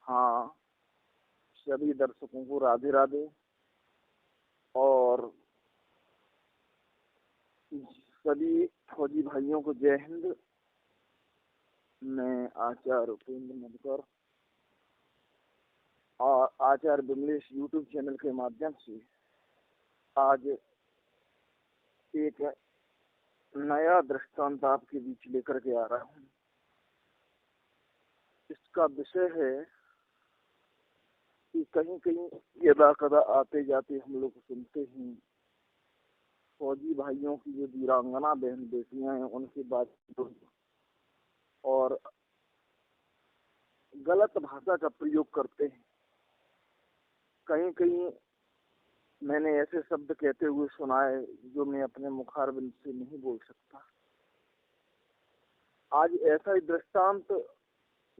हाँ, सभी दर्शकों को राधे राधे। और सभी फौजी भाइयों को जय हिंद। मैं आचार्य उपेंद्र मधुकर और आचार्य विमलेश यूट्यूब चैनल के माध्यम से आज एक नया दृष्टांत आपके बीच लेकर के आ रहा हूँ। इसका विषय है कि कहीं कहीं यदा कदा आते जाते हम लोग सुनते हैं फौजी भाइयों की जो वीरांगना बहन बेटियां हैं उनके बाद और गलत भाषा का प्रयोग करते हैं। कहीं कहीं मैंने ऐसे शब्द कहते हुए सुना है जो मैं अपने मुखारबिंद से नहीं बोल सकता। आज ऐसा ही दृष्टांत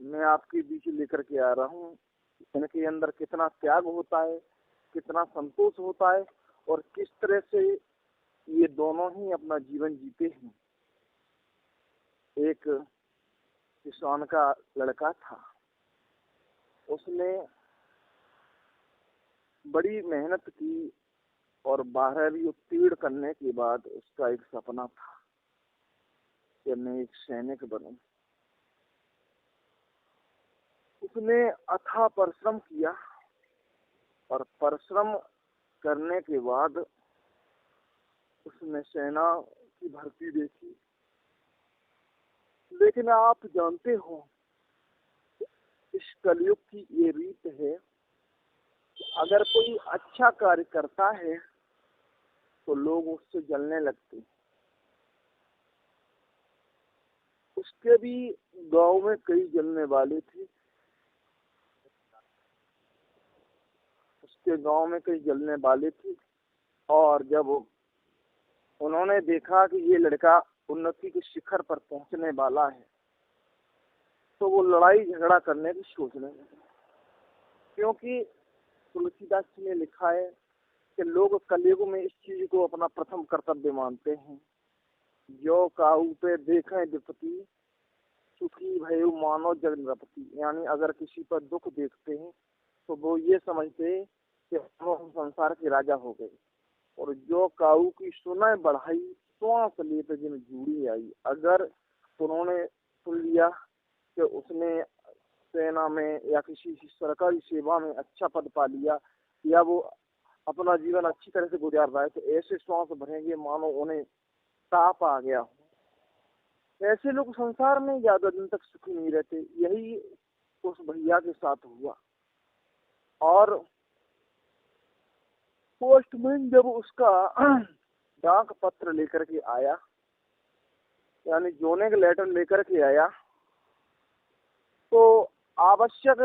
मैं आपके बीच लेकर के आ रहा हूँ। इनके अंदर कितना त्याग होता है, कितना संतोष होता है और किस तरह से ये दोनों ही अपना जीवन जीते हैं। एक किसान का लड़का था, उसने बड़ी मेहनत की और 12वीं उत्तीर्ण करने के बाद उसका एक सपना था कि मैं एक सैनिक बनूं। उसने अथाह परिश्रम किया और परिश्रम करने के बाद उसने सेना की भर्ती देखी। लेकिन आप जानते हो इस कलयुग की ये रीत है कि अगर कोई अच्छा कार्य करता है तो लोग उससे जलने लगते। उसके भी गांव में कई जलने वाले थे। उसके गांव में कई जलने वाले थे और जब उन्होंने देखा कि ये लड़का उन्नति के शिखर पर पहुंचने वाला है तो वो लड़ाई झगड़ा करने की सोचने लगे। क्योंकि तुलसीदास जी ने लिखा है कि लोग कलयुग में इस चीज को अपना प्रथम कर्तव्य मानते हैं। जो काऊ पे देखें विपत्ति सुखी भयो मानो जग नृपति। यानी अगर किसी पर दुख देखते हैं तो वो ये समझते हैं कि हम संसार के राजा हो गए। और जो काऊ की सुनाई बढ़ाई श्वास लेते जिन जूड़ी आई। अगर उन्होंने सुन लिया कि उसने सेना में या किसी सरकारी सेवा में अच्छा पद पा लिया या वो अपना जीवन अच्छी तरह से गुजार रहा है तो ऐसे श्वास भरेंगे मानो उन्हें ताप आ गया हो। ऐसे लोग संसार में ज्यादा दिन तक सुखी नहीं रहते। यही उस भैया के साथ हुआ। और पोस्टमैन जब उसका डाक पत्र लेकर के आया यानी जोनेग लेटर लेकर के आया तो आवश्यक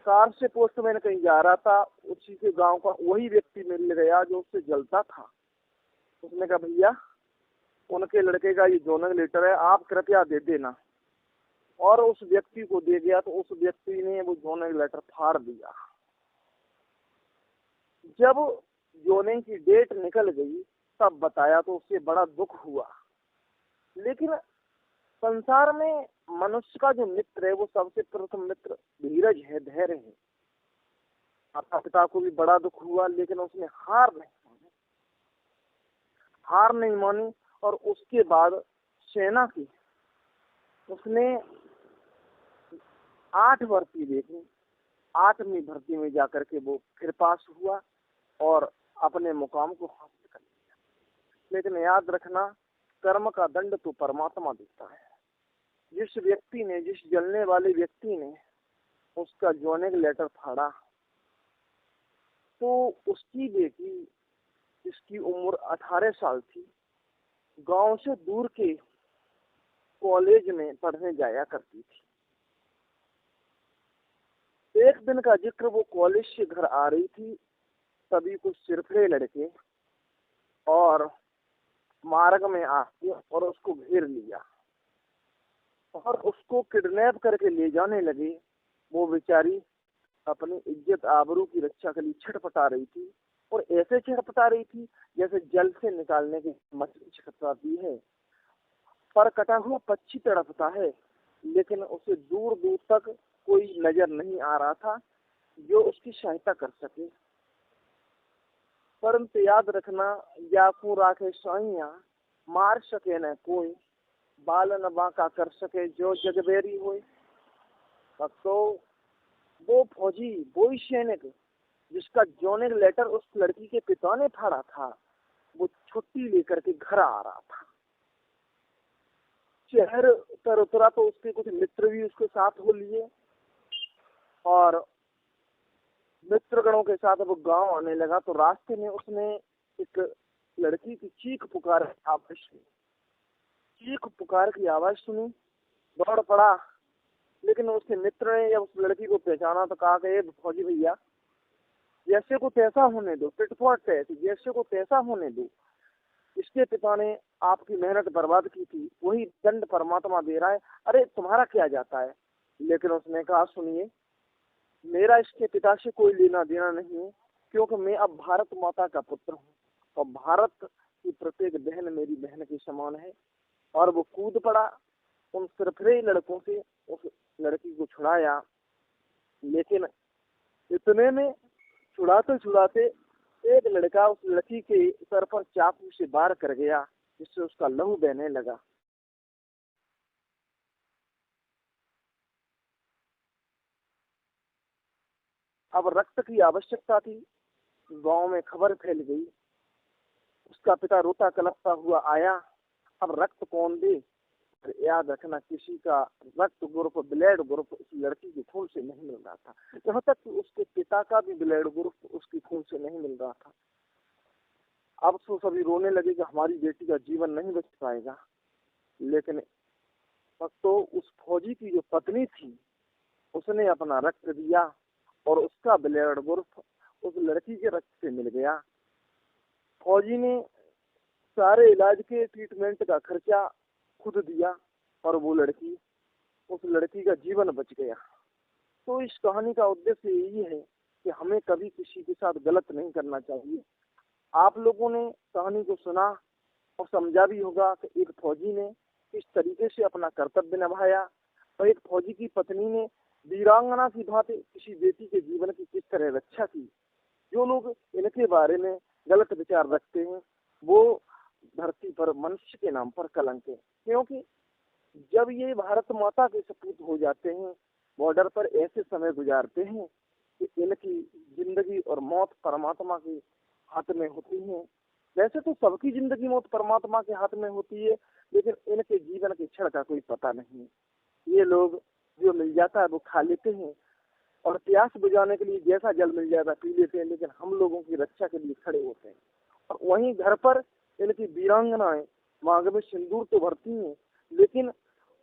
कार से पोस्टमैन कहीं जा रहा था। उसी के गांव का वही व्यक्ति मिल गया जो उससे जलता था। उसने कहा भैया उनके लड़के का ये जोनेग लेटर है, आप कृपया दे देना। और उस व्यक्ति को दे गया तो उस व्यक्ति ने वो जोनेग लेटर फाड़ दिया। जब जोनेग की डेट निकल गई तब बताया तो उससे बड़ा दुख हुआ। लेकिन संसार में मनुष्य का जो मित्र है वो सबसे प्रथम मित्र धीरज है, धैर्य है। माता पिता को भी बड़ा दुख हुआ लेकिन उसने हार नहीं मानी। और उसके बाद सेना की उसने 8 भर्ती देखी। 8वीं भर्ती में जाकर के वो फिर पास हुआ और अपने मुकाम को हासिल कर लिया। लेकिन याद रखना कर्म का दंड तो परमात्मा देता है। जिस व्यक्ति ने, जिस जलने वाले व्यक्ति ने उसका जोनेग लेटर फाड़ा तो उसकी बेटी जिसकी उम्र 18 साल थी गांव से दूर के कॉलेज में पढ़ने जाया करती थी। एक दिन का जिक्र, वो कॉलेज से घर आ रही थी तभी कुछ सिरफिरे लड़के और मार्ग में आके और उसको घेर लिया और उसको किडनैप करके ले जाने लगे। वो बेचारी अपनी इज्जत आबरू की रक्षा के लिए छटपटा रही थी और ऐसे छटपटा रही थी जैसे जल से निकालने की मछली छटपटाती है। पर कटा हुआ पक्षी तड़पता है लेकिन उसे दूर दूर तक कोई नजर नहीं आ रहा था जो उसकी सहायता कर सके। परंतु याद रखना, याकू राखे साइया, मार सके न कोई, बाल न बांका कर सके जो जगबेरी होए। तो वो फौजी, वो ही सैनिक जिसका जॉइनिंग लेटर उस लड़की के पिता ने फाड़ा था, वो छुट्टी लेकर के घर आ रहा था। शहर पर उतरा तो उसके कुछ मित्र भी उसके साथ हो लिए और मित्रगणों के साथ वो गांव आने लगा तो रास्ते में उसने एक लड़की की चीख पुकार की आवाज सुनी, दौड़ पड़ा। लेकिन उसके मित्र ने जब उस लड़की को पहचाना तो कहा कि फौजी भैया, जैसे को तैसा होने दो, पिटफोट है, जैसे को तैसा होने दो। इसके पिता ने आपकी मेहनत बर्बाद की थी, वही दंड परमात्मा दे रहा है, अरे तुम्हारा क्या जाता है। लेकिन उसने कहा सुनिए, मेरा इसके पिता से कोई लेना देना नहीं है, क्योंकि मैं अब भारत माता का पुत्र हूँ और भारत की प्रत्येक बहन मेरी बहन के समान है। और वो कूद पड़ा, उन सरफरे लड़कों से उस लड़की को छुड़ाया। लेकिन इतने में छुड़ाते छुड़ाते एक लड़का उस लड़की के सर पर चाकू से वार कर गया, जिससे उसका लहू बहने लगा। अब रक्त की आवश्यकता थी। गांव में खबर फैल गई। उसका पिता रोता कलपता हुआ आया। अब रक्त कौन दे। याद रखना, किसी का रक्त ग्रुप, ब्लड ग्रुप उस लड़की के खून से नहीं मिल रहा था। यहाँ तक कि उसके पिता का भी ब्लड ग्रुप उसके खून से नहीं मिल रहा था। अब तो सभी रोने लगे कि हमारी बेटी का जीवन नहीं बच पाएगा। लेकिन तो उस फौजी की जो पत्नी थी, उसने अपना रक्त दिया और उसका ब्लड ग्रुप उस लड़की के रक्त से मिल गया। फौजी ने सारे इलाज के ट्रीटमेंट का खर्चा खुद दिया और वो लड़की, उस लड़की का जीवन बच गया। तो इस कहानी का उद्देश्य यही है कि हमें कभी किसी के साथ गलत नहीं करना चाहिए। आप लोगों ने कहानी को सुना और समझा भी होगा कि एक फौजी ने किस तरीके से अपना कर्तव्य निभाया और एक फौजी की पत्नी ने वीरांगना की भांति किसी बेटी के जीवन की किस तरह रक्षा की। जो लोग इनके बारे में गलत विचार रखते हैं वो धरती पर मनुष्य के नाम पर कलंक है, क्योंकि जब ये भारत माता के सपूत हो जाते हैं, बॉर्डर पर ऐसे समय गुजारते हैं कि इनकी जिंदगी और मौत परमात्मा के हाथ में होती है। वैसे तो सबकी जिंदगी मौत परमात्मा के हाथ में होती है, लेकिन इनके जीवन के क्षण का कोई पता नहीं है। ये लोग जो मिल जाता है वो खा लेते हैं और प्यास बुझाने के लिए जैसा जल मिल जाता है पी लेते हैं, लेकिन हम लोगों की रक्षा के लिए खड़े होते हैं। और वहीं घर पर इनकी वीरांगनाएं मांग में सिंदूर तो भरती हैं, लेकिन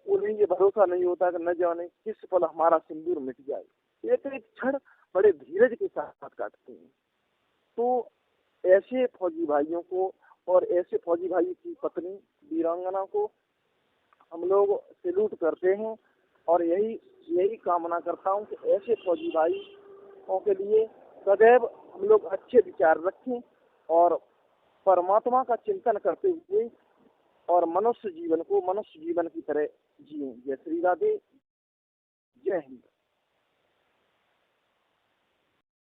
उन्हें ये भरोसा नहीं होता कि न जाने किस पल हमारा सिंदूर मिट जाए। एक एक क्षण बड़े धीरज के साथ काटते हैं। तो ऐसे फौजी भाइयों को और ऐसे फौजी भाई की पत्नी वीरांगना को हम लोग सैल्यूट करते हैं और यही कामना करता हूँ कि ऐसे फौजी भाइयों के लिए सदैव हम लोग अच्छे विचार रखें और परमात्मा का चिंतन करते हुए और मनुष्य जीवन को मनुष्य जीवन की तरह जिए। जय श्री राधे, जय हिंद।